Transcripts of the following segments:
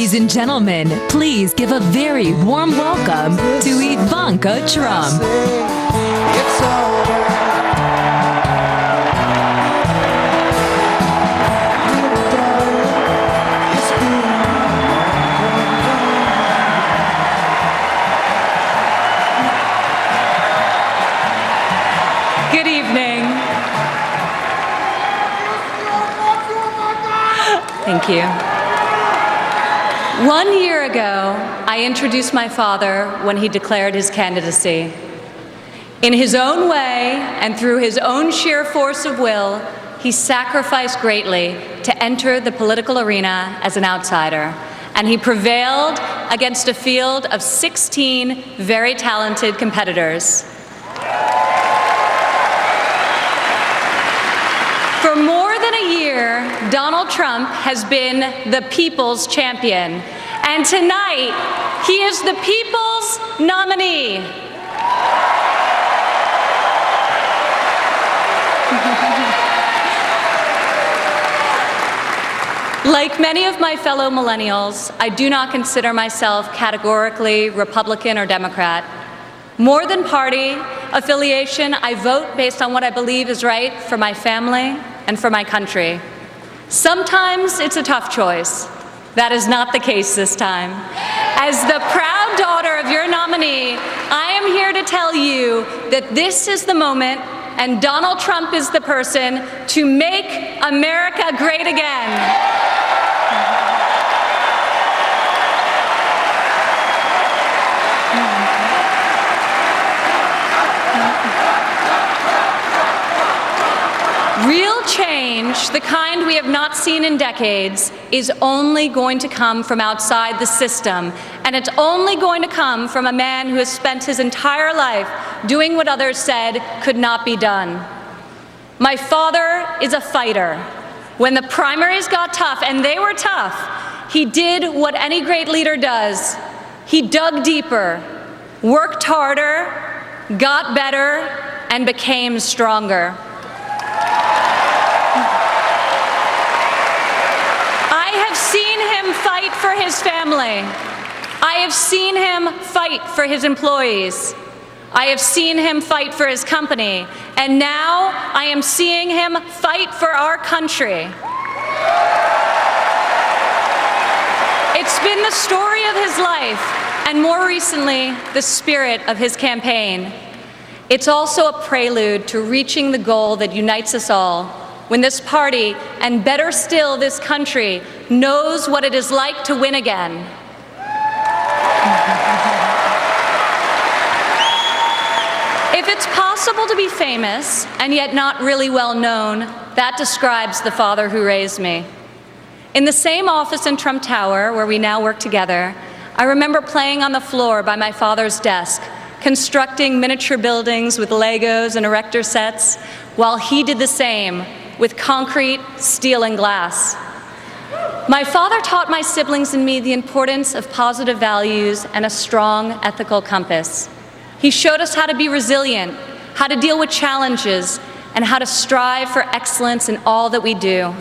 Ladies and gentlemen, please give a very warm welcome to Ivanka Trump. Good evening. Thank you. 1 year ago, I introduced my father when he declared his candidacy. In his own way and through his own sheer force of will, he sacrificed greatly to enter the political arena as an outsider, and he prevailed against a field of 16 very talented competitors. For more than a year, Donald Trump has been the people's champion, and tonight, he is the people's nominee. Like many of my fellow millennials, I do not consider myself categorically Republican or Democrat. More than party affiliation, I vote based on what I believe is right for my family and for my country. Sometimes it's a tough choice. That is not the case this time. As the proud daughter of your nominee, I am here to tell you that this is the moment and Donald Trump is the person to make America great again. Real change, the kind we have not seen in decades, is only going to come from outside the system, and it's only going to come from a man who has spent his entire life doing what others said could not be done. My father is a fighter. When the primaries got tough, and they were tough, he did what any great leader does. He dug deeper, worked harder, got better, and became stronger. I have seen him fight for his family. I have seen him fight for his employees. I have seen him fight for his company. And now I am seeing him fight for our country. It's been the story of his life, and more recently, the spirit of his campaign. It's also a prelude to reaching the goal that unites us all, when this party, and better still this country, knows what it is like to win again. If it's possible to be famous and yet not really well known, that describes the father who raised me. In the same office in Trump Tower, where we now work together, I remember playing on the floor by my father's desk, constructing miniature buildings with Legos and erector sets, while he did the same with concrete, steel, and glass. My father taught my siblings and me the importance of positive values and a strong ethical compass. He showed us how to be resilient, how to deal with challenges, and how to strive for excellence in all that we do.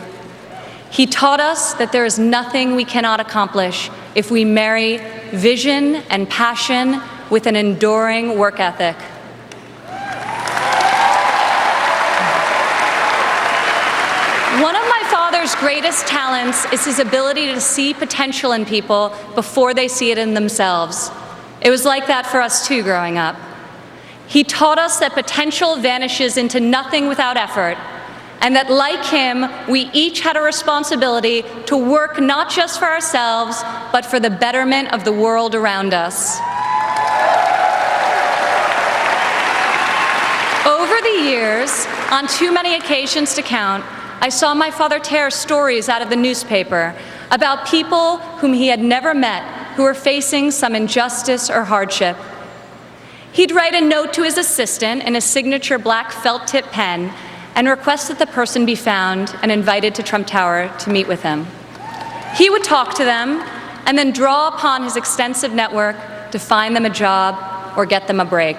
He taught us that there is nothing we cannot accomplish if we marry vision and passion with an enduring work ethic. One of my father's greatest talents is his ability to see potential in people before they see it in themselves. It was like that for us too growing up. He taught us that potential vanishes into nothing without effort, and that like him, we each had a responsibility to work not just for ourselves, but for the betterment of the world around us. Over the years, on too many occasions to count, I saw my father tear stories out of the newspaper about people whom he had never met who were facing some injustice or hardship. He'd write a note to his assistant in a signature black felt-tip pen and request that the person be found and invited to Trump Tower to meet with him. He would talk to them and then draw upon his extensive network to find them a job or get them a break.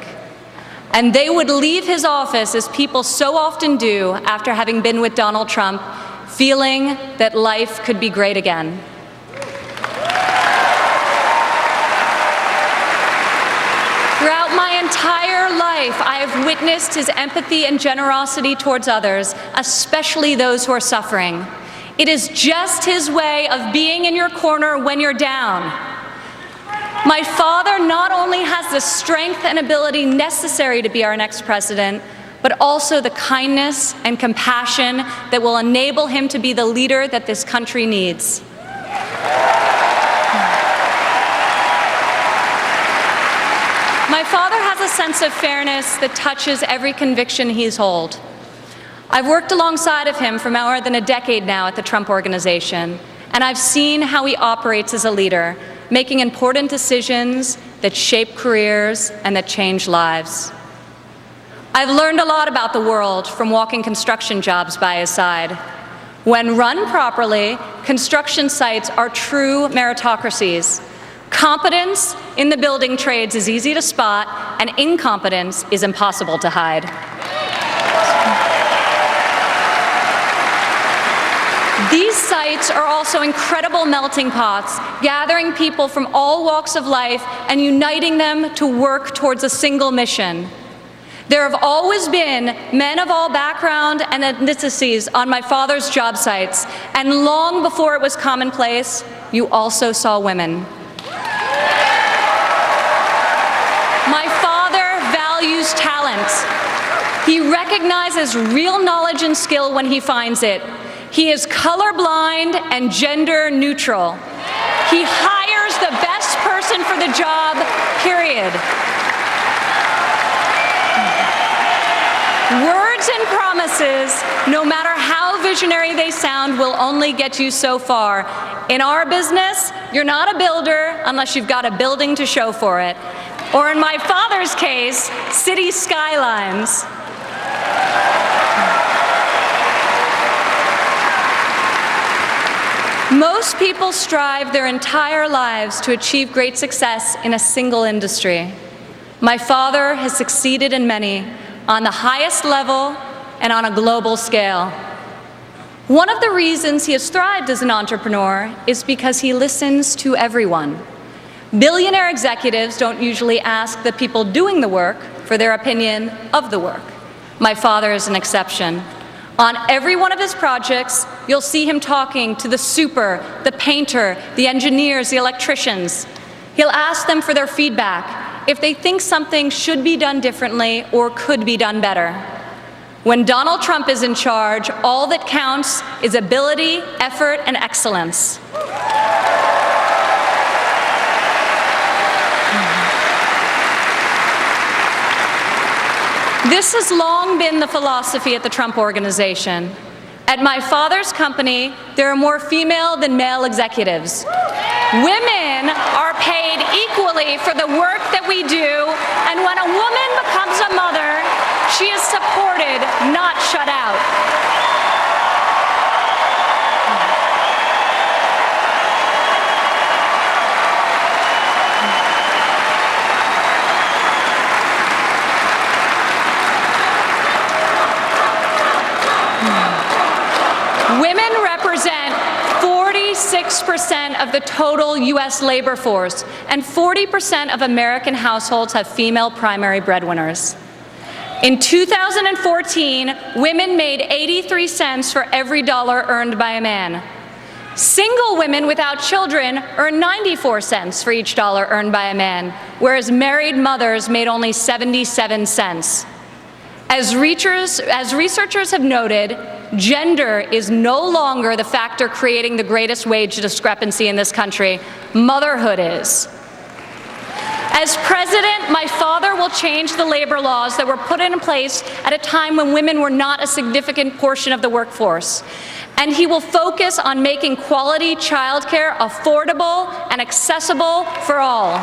And they would leave his office, as people so often do after having been with Donald Trump, feeling that life could be great again. entire life, I have witnessed his empathy and generosity towards others, especially those who are suffering. It is just his way of being in your corner when you're down. My father not only has the strength and ability necessary to be our next president, but also the kindness and compassion that will enable him to be the leader that this country needs. My father has a sense of fairness that touches every conviction he's held. I've worked alongside of him for more than a decade now at the Trump Organization, and I've seen how he operates as a leader, making important decisions that shape careers and that change lives. I've learned a lot about the world from walking construction jobs by his side. When run properly, construction sites are true meritocracies. Competence in the building trades is easy to spot, and incompetence is impossible to hide. These sites are also incredible melting pots, gathering people from all walks of life and uniting them to work towards a single mission. There have always been men of all background and ethnicities on my father's job sites, and long before it was commonplace, you also saw women. My father values talent. He recognizes real knowledge and skill when he finds it. He is colorblind and gender neutral. He hires the best person for the job, period. Words and promises, no matter how visionary they sound, will only get you so far. In our business, you're not a builder unless you've got a building to show for it. Or in my father's case, city skylines. Most people strive their entire lives to achieve great success in a single industry. My father has succeeded in many, on the highest level and on a global scale. One of the reasons he has thrived as an entrepreneur is because he listens to everyone. Billionaire executives don't usually ask the people doing the work for their opinion of the work. My father is an exception. On every one of his projects, you'll see him talking to the super, the painter, the engineers, the electricians. He'll ask them for their feedback, if they think something should be done differently or could be done better. When Donald Trump is in charge, all that counts is ability, effort, and excellence. This has long been the philosophy at the Trump Organization. At my father's company, there are more female than male executives. Women are paid equally for the work that we do, and when a woman becomes a mother, she is supported, not shut out. Women represent 46% of the total U.S. labor force, and 40% of American households have female primary breadwinners. In 2014, women made 83 cents for every dollar earned by a man. Single women without children earn 94 cents for each dollar earned by a man, whereas married mothers made only 77 cents. As researchers have noted, gender is no longer the factor creating the greatest wage discrepancy in this country. Motherhood is. As president, my father will change the labor laws that were put in place at a time when women were not a significant portion of the workforce. And he will focus on making quality childcare affordable and accessible for all.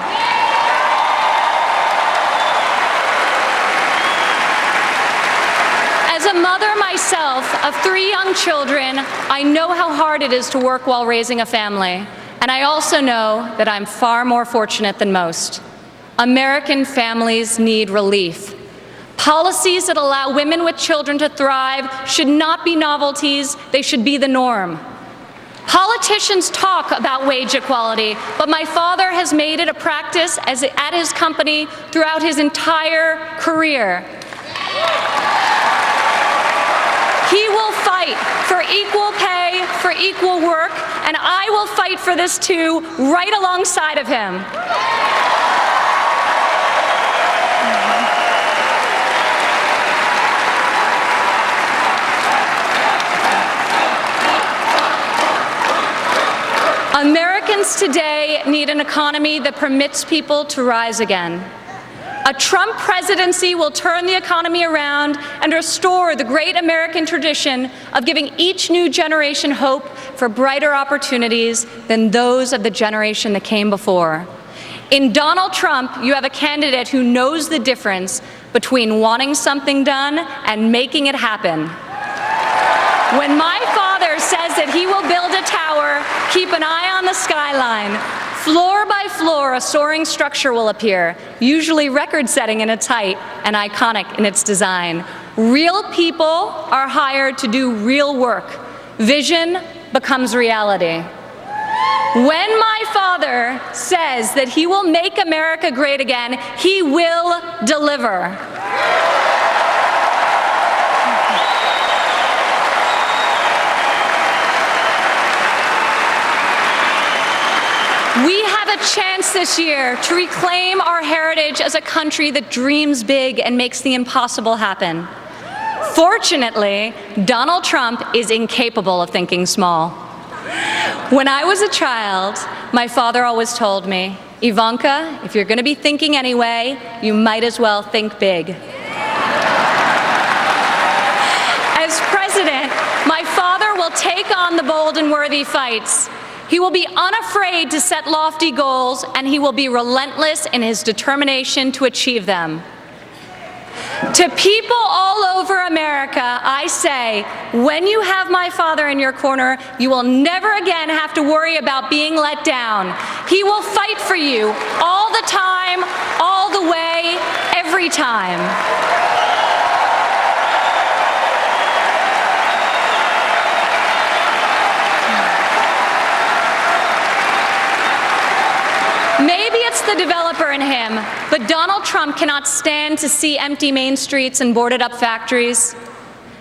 As a mother myself of 3 young children, I know how hard it is to work while raising a family. And I also know that I'm far more fortunate than most. American families need relief. Policies that allow women with children to thrive should not be novelties, they should be the norm. Politicians talk about wage equality, but my father has made it a practice at his company throughout his entire career. He will fight for equal pay, for equal work, and I will fight for this too, right alongside of him. Americans today need an economy that permits people to rise again. A Trump presidency will turn the economy around and restore the great American tradition of giving each new generation hope for brighter opportunities than those of the generation that came before. In Donald Trump, you have a candidate who knows the difference between wanting something done and making it happen. When my father says that he will build a tower, keep an eye on the skyline. Floor by floor, a soaring structure will appear, usually record-setting in its height and iconic in its design. Real people are hired to do real work. Vision becomes reality. When my father says that he will make America great again, he will deliver. We have a chance this year to reclaim our heritage as a country that dreams big and makes the impossible happen. Fortunately, Donald Trump is incapable of thinking small. When I was a child, my father always told me, Ivanka, if you're going to be thinking anyway, you might as well think big. As president, my father will take on the bold and worthy fights. He will be unafraid to set lofty goals, and he will be relentless in his determination to achieve them. To people all over America, I say, when you have my father in your corner, you will never again have to worry about being let down. He will fight for you all the time, all the way, every time. Maybe it's the developer in him, but Donald Trump cannot stand to see empty main streets and boarded-up factories.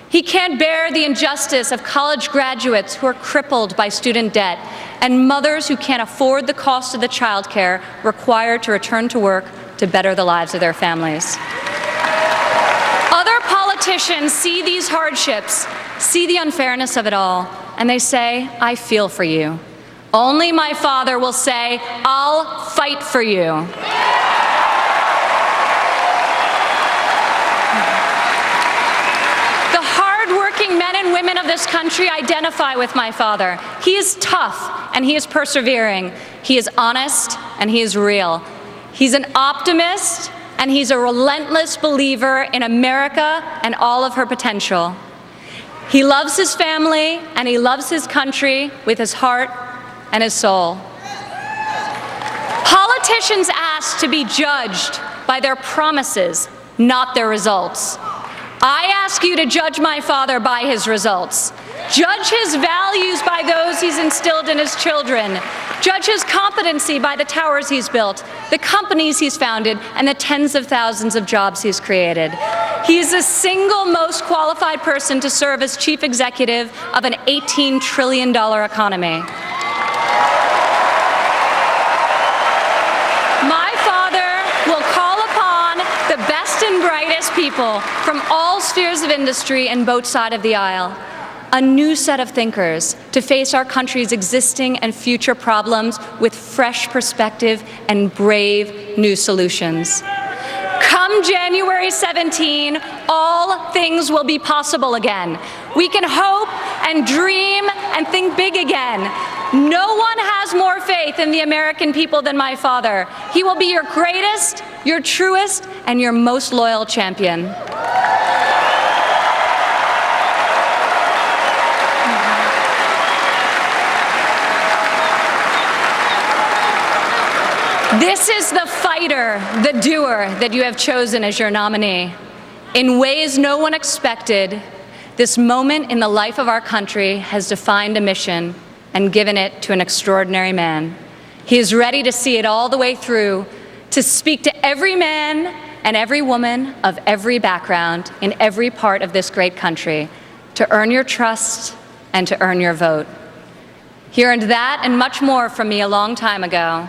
He can't bear the injustice of college graduates who are crippled by student debt and mothers who can't afford the cost of the child care required to return to work to better the lives of their families. Other politicians see these hardships, see the unfairness of it all, and they say, I feel for you. Only my father will say, I'll fight for you. The hard-working men and women of this country identify with my father. He is tough and he is persevering. He is honest and he is real. He's an optimist and he's a relentless believer in America and all of her potential. He loves his family and he loves his country with his heart and his soul. Politicians ask to be judged by their promises, not their results. I ask you to judge my father by his results. Judge his values by those he's instilled in his children. Judge his competency by the towers he's built, the companies he's founded, and the tens of thousands of jobs he's created. He is the single most qualified person to serve as chief executive of an $18 trillion economy. My father will call upon the best and brightest people from all spheres of industry and both sides of the aisle, a new set of thinkers to face our country's existing and future problems with fresh perspective and brave new solutions. Come January 17, all things will be possible again. We can hope and dream and think big again. No one has more faith in the American people than my father. He will be your greatest, your truest, and your most loyal champion. This is the fighter, the doer that you have chosen as your nominee. In ways no one expected, this moment in the life of our country has defined a mission and given it to an extraordinary man. He is ready to see it all the way through, to speak to every man and every woman of every background in every part of this great country, to earn your trust and to earn your vote. He earned that and much more from me a long time ago.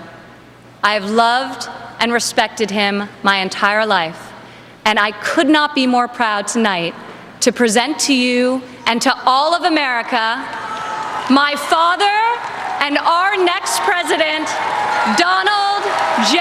I have loved and respected him my entire life, and I could not be more proud tonight to present to you and to all of America my father and our next president, Donald J.